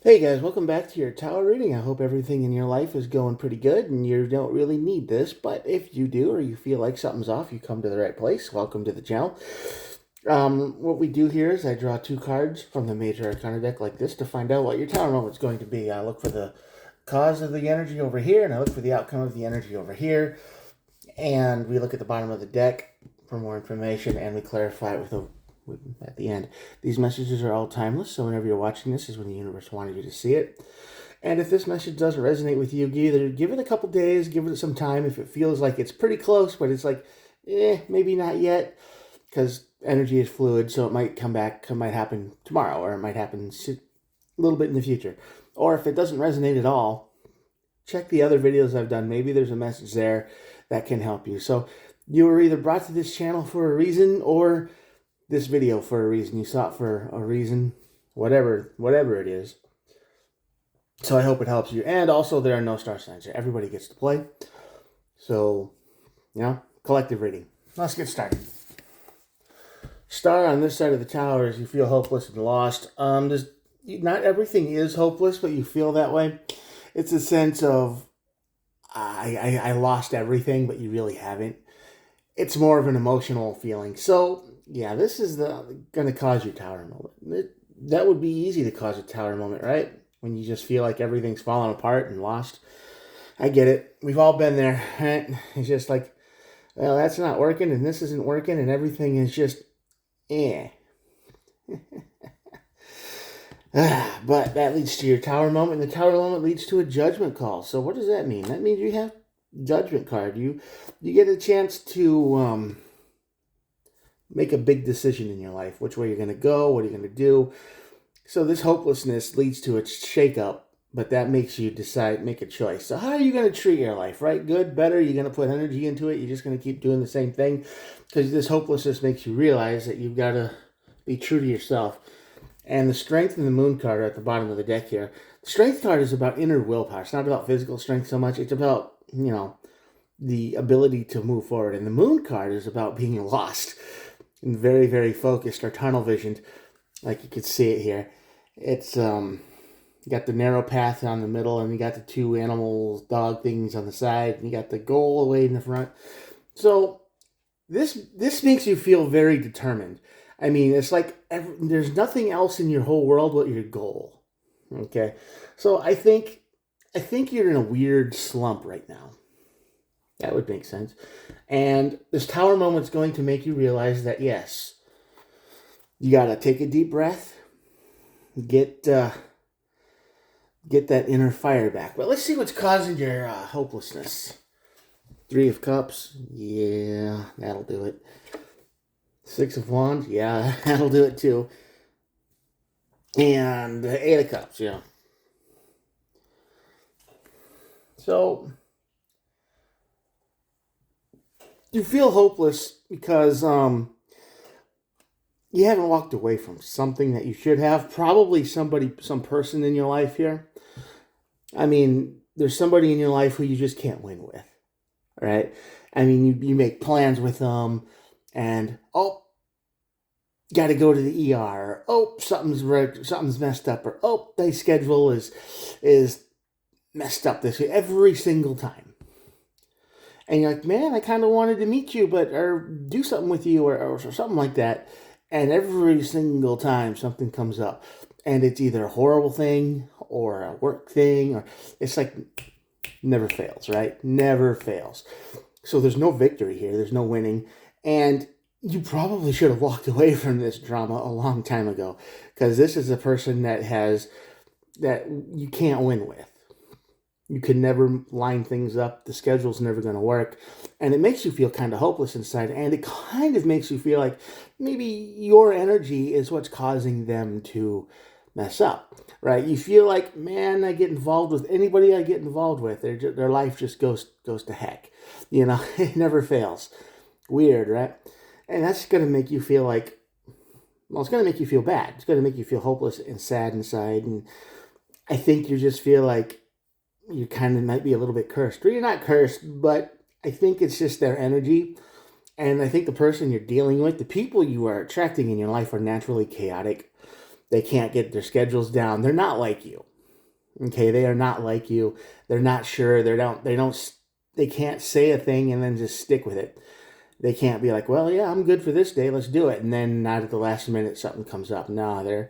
Hey guys, welcome back to your tower reading. I hope everything in your life is going pretty good and you don't really need this, but if you do or you feel like something's off, you come to the right place. Welcome to the channel. What we do here is I draw two cards from the Major Arcana deck like this to find out what your tower moment's going to be. I look for the cause of the energy over here and I look for the outcome of the energy over here. And we look at the bottom of the deck for more information and we clarify it at the end. These messages are all timeless, so whenever you're watching this is when the universe wanted you to see it. And if this message doesn't resonate with you, either give it a couple days, give it some time. If it feels like it's pretty close, but it's like, maybe not yet, because energy is fluid, so it might come back, it might happen tomorrow, or it might happen a little bit in the future. Or if it doesn't resonate at all, check the other videos I've done. Maybe there's a message there that can help you. So you were either brought to this channel for a reason or this video for a reason. You saw it for a reason, whatever it is. So I hope it helps you. And also there are no star signs here. Everybody gets to play. So, collective reading. Let's get started. Star on this side of the tower is you feel hopeless and lost. Not everything is hopeless, but you feel that way. It's a sense of, I lost everything, but you really haven't. It's more of an emotional feeling. So, yeah, this is going to cause your tower moment. That would be easy to cause a tower moment, right? When you just feel like everything's falling apart and lost. I get it. We've all been there, right? It's just like, well, that's not working and this isn't working and everything is just, But that leads to your tower moment, and the tower moment leads to a judgment call. So what does that mean? That means you have judgment card. You get a chance to make a big decision in your life. Which way you're going to go, what are you going to do. So this hopelessness leads to a shakeup, but that makes you decide, make a choice. So how are you going to treat your life, right? Good, better? You're going to put energy into it? You're just going to keep doing the same thing? Because this hopelessness makes you realize that you've got to be true to yourself. And the strength and the moon card are at the bottom of the deck here. The strength card is about inner willpower. It's not about physical strength so much. It's about, the ability to move forward. And the moon card is about being lost and very, very focused or tunnel visioned, like you can see it here. It's you got the narrow path on the middle, and you got the two animals, dog things on the side, and you got the goal away in the front. So this makes you feel very determined. I mean, it's like there's nothing else in your whole world but your goal. Okay, so I think you're in a weird slump right now. That would make sense. And this tower moment's going to make you realize that, yes, you got to take a deep breath, get that inner fire back. But let's see what's causing your hopelessness. 3 of Cups. Yeah, that'll do it. 6 of Wands. Yeah, that'll do it too. And 8 of Cups. Yeah. So you feel hopeless because you haven't walked away from something that you should have. Probably some person in your life here. I mean, there's somebody in your life who you just can't win with, right? I mean, you make plans with them, and got to go to the ER. Or, something's messed up, or their schedule is messed up this week. Every single time. And you're like, man, I kind of wanted to meet you, or do something with you, or something like that. And every single time something comes up, and it's either a horrible thing or a work thing, or it's like never fails, right? Never fails. So there's no victory here. There's no winning. And you probably should have walked away from this drama a long time ago, because this is a person that you can't win with. You can never line things up. The schedule's never going to work. And it makes you feel kind of hopeless inside. And it kind of makes you feel like maybe your energy is what's causing them to mess up, right? You feel like, man, I get involved with anybody I get involved with, their life just goes to heck. It never fails. Weird, right? And that's going to make you feel like, well, it's going to make you feel bad. It's going to make you feel hopeless and sad inside. And I think you just feel like you kind of might be a little bit cursed. Or you're not cursed, but I think it's just their energy. And I think the person you're dealing with, the people you are attracting in your life are naturally chaotic. They can't get their schedules down. They're not like you. Okay, they are not like you. They're not sure. They can't say a thing and then just stick with it. They can't be like, well, yeah, I'm good for this day. Let's do it. And then not at the last minute something comes up. No,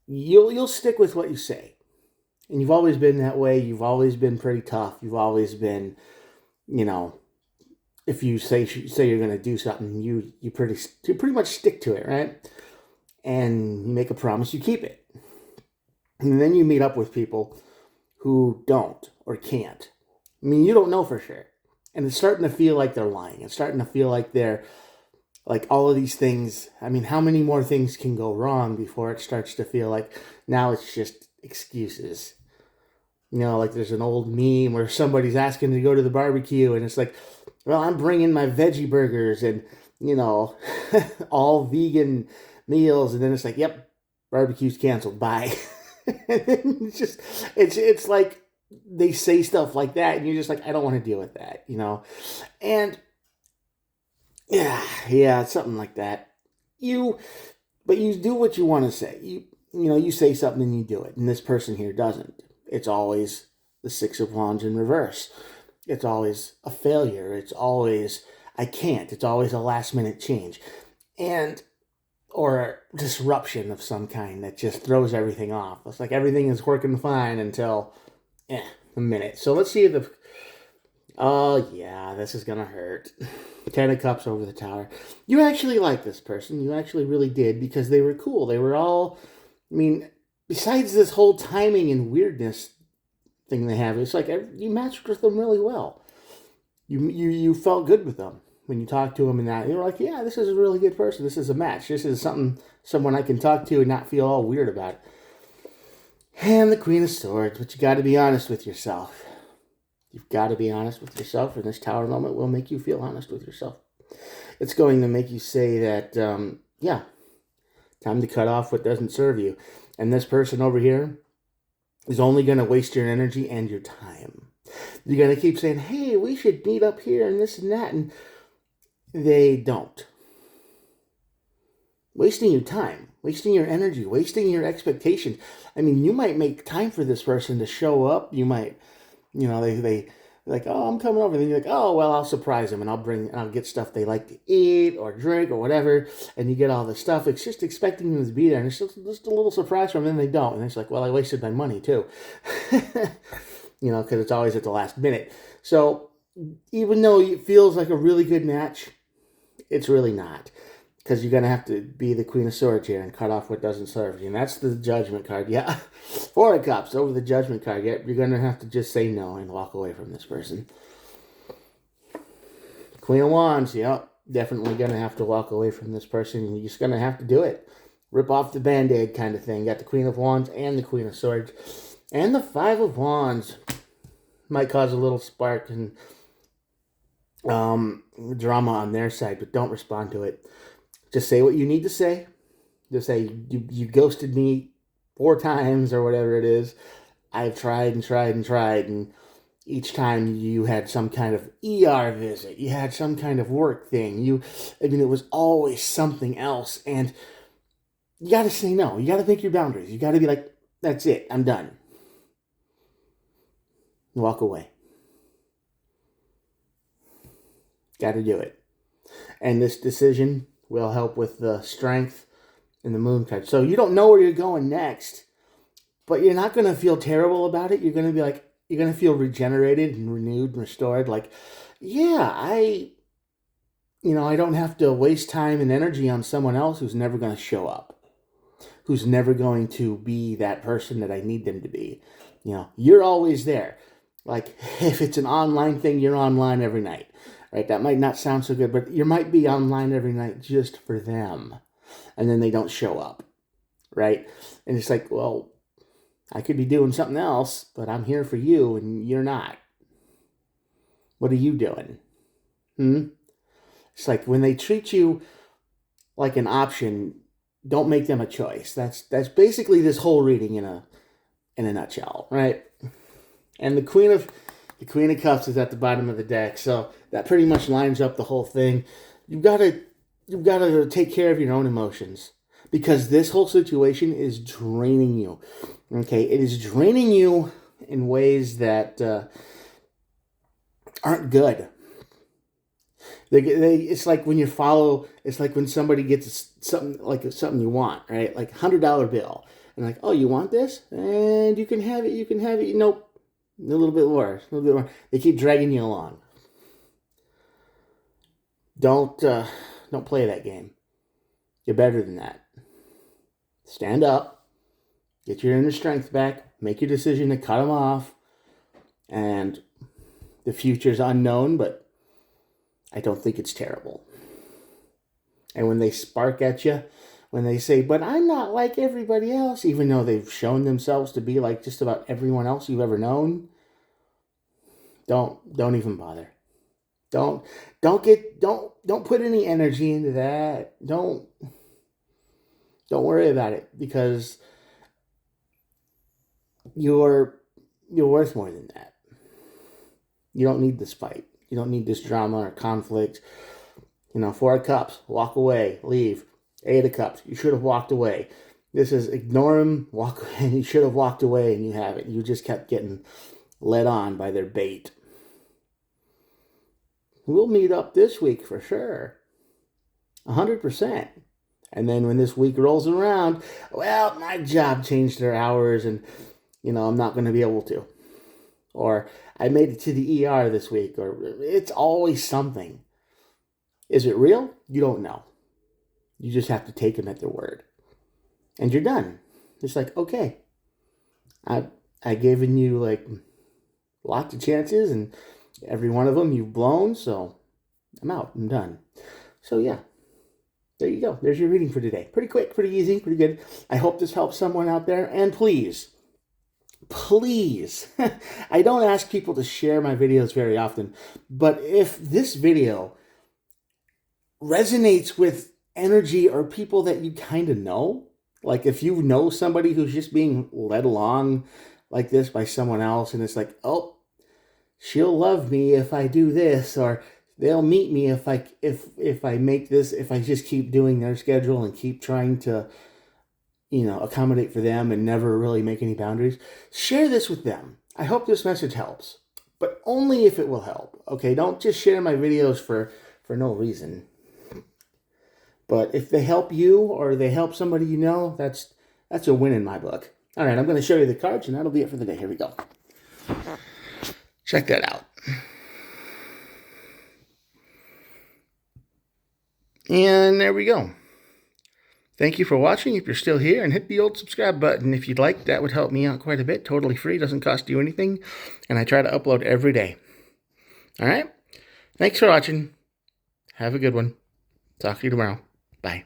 you'll stick with what you say. And you've always been that way. You've always been pretty tough. You've always been, you know, if you say you're going to do something, you pretty much stick to it, right? And you make a promise, you keep it. And then you meet up with people who don't or can't. I mean, you don't know for sure. And it's starting to feel like they're lying. It's starting to feel like they're like all of these things. I mean, how many more things can go wrong before it starts to feel like now it's just excuses? You know, like there's an old meme where somebody's asking to go to the barbecue and it's like, well, I'm bringing my veggie burgers and, you know, all vegan meals. And then it's like, yep, barbecue's canceled. Bye. It's like they say stuff like that and you're just like, I don't want to deal with that, you know? And yeah, something like that. But you do what you want to say. You say something and you do it. And this person here doesn't. It's always the Six of Wands in reverse. It's always a failure. It's always, I can't. It's always a last minute change. Or disruption of some kind that just throws everything off. It's like everything is working fine until, a minute. So let's see if oh yeah, this is gonna hurt. 10 of Cups over the Tower. You actually like this person. You actually really did because they were cool. They were all, I mean, besides this whole timing and weirdness thing they have, it's like you matched with them really well. You felt good with them when you talked to them and that. You were like, yeah, this is a really good person. This is a match. This is someone I can talk to and not feel all weird about it. And the Queen of Swords, but you got to be honest with yourself. You've got to be honest with yourself, and this Tower moment will make you feel honest with yourself. It's going to make you say that, time to cut off what doesn't serve you. And this person over here is only going to waste your energy and your time. You're going to keep saying, hey, we should meet up here and this and that, and they don't. Wasting your time, wasting your energy, wasting your expectations. I mean, you might make time for this person to show up. You might, they like, oh, I'm coming over. And then you're like, oh, well, I'll surprise them and I'll get stuff they like to eat or drink or whatever. And you get all this stuff. It's just expecting them to be there. And it's just a little surprise from them. And then they don't. And it's like, well, I wasted my money too. Because it's always at the last minute. So even though it feels like a really good match, it's really not. Because you're going to have to be the Queen of Swords here and cut off what doesn't serve you. And that's the Judgment card. Yeah. 4 of Cups over the Judgment card. Yep. You're going to have to just say no and walk away from this person. Queen of Wands. Yep. Definitely going to have to walk away from this person. And you're just going to have to do it. Rip off the Band-Aid kind of thing. You got the Queen of Wands and the Queen of Swords. And the 5 of Wands. Might cause a little spark and drama on their side. But don't respond to it. Just say what you need to say. Just say, you ghosted me 4 times or whatever it is. I've tried and tried and tried. And each time you had some kind of ER visit. You had some kind of work thing. It was always something else. And you got to say no. You got to pick your boundaries. You got to be like, that's it. I'm done. Walk away. Got to do it. And this decision will help with the Strength and the Moon card. So you don't know where you're going next, but you're not going to feel terrible about it. You're going to be like, you're going to feel regenerated and renewed and restored. Like, yeah, I don't have to waste time and energy on someone else who's never going to show up, who's never going to be that person that I need them to be. You're always there. Like, if it's an online thing, you're online every night. Right, that might not sound so good, but you might be online every night just for them. And then they don't show up. Right? And it's like, well, I could be doing something else, but I'm here for you and you're not. What are you doing? It's like when they treat you like an option, don't make them a choice. That's basically this whole reading in a nutshell, right? And the Queen of Cups is at the bottom of the deck, so that pretty much lines up the whole thing. You've got to take care of your own emotions, because this whole situation is draining you. Okay, it is draining you in ways that aren't good. It's like when you follow. It's like when somebody gets something you want, right? Like $100 bill, and like, oh, you want this, and you can have it. You can have it. Nope, a little bit more, a little bit more. They keep dragging you along. Don't play that game. You're better than that. Stand up, get your inner strength back, make your decision to cut them off, and the future's unknown, but I don't think it's terrible. And when they spark at you, when they say, but I'm not like everybody else, even though they've shown themselves to be like just about everyone else you've ever known, don't even bother. Don't put any energy into that. Don't worry about it, because you're worth more than that. You don't need this fight. You don't need this drama or conflict. 4 of Cups, walk away, leave. 8 of Cups, you should have walked away. This is ignore him, walk away. You should have walked away, and you haven't. You just kept getting led on by their bait. We'll meet up this week for sure. 100%. And then when this week rolls around, well, my job changed their hours, and, I'm not going to be able to. Or I made it to the ER this week, or it's always something. Is it real? You don't know. You just have to take them at their word. And you're done. It's like, okay, I given you like lots of chances, and every one of them you've blown, so I'm out. I'm done. So yeah, there you go. There's your reading for today. Pretty quick, pretty easy, pretty good. I hope this helps someone out there. And please, I don't ask people to share my videos very often, but if this video resonates with energy or people that you kind of know, like if you know somebody who's just being led along like this by someone else, and it's like, oh, she'll love me if I do this, or they'll meet me if I make this, if I just keep doing their schedule and keep trying to accommodate for them and never really make any boundaries, share this with them. I hope this message helps, but only if it will help. Okay, don't just share my videos for no reason. But if they help you or they help somebody you know, that's a win in my book. All right, I'm going to show you the cards, and that'll be it for the day. Here we go. Check that out. And there we go. Thank you for watching if you're still here, and hit the old subscribe button if you'd like. That would help me out quite a bit. Totally free, doesn't cost you anything, and I try to upload every day. All right? Thanks for watching. Have a good one. Talk to you tomorrow. Bye.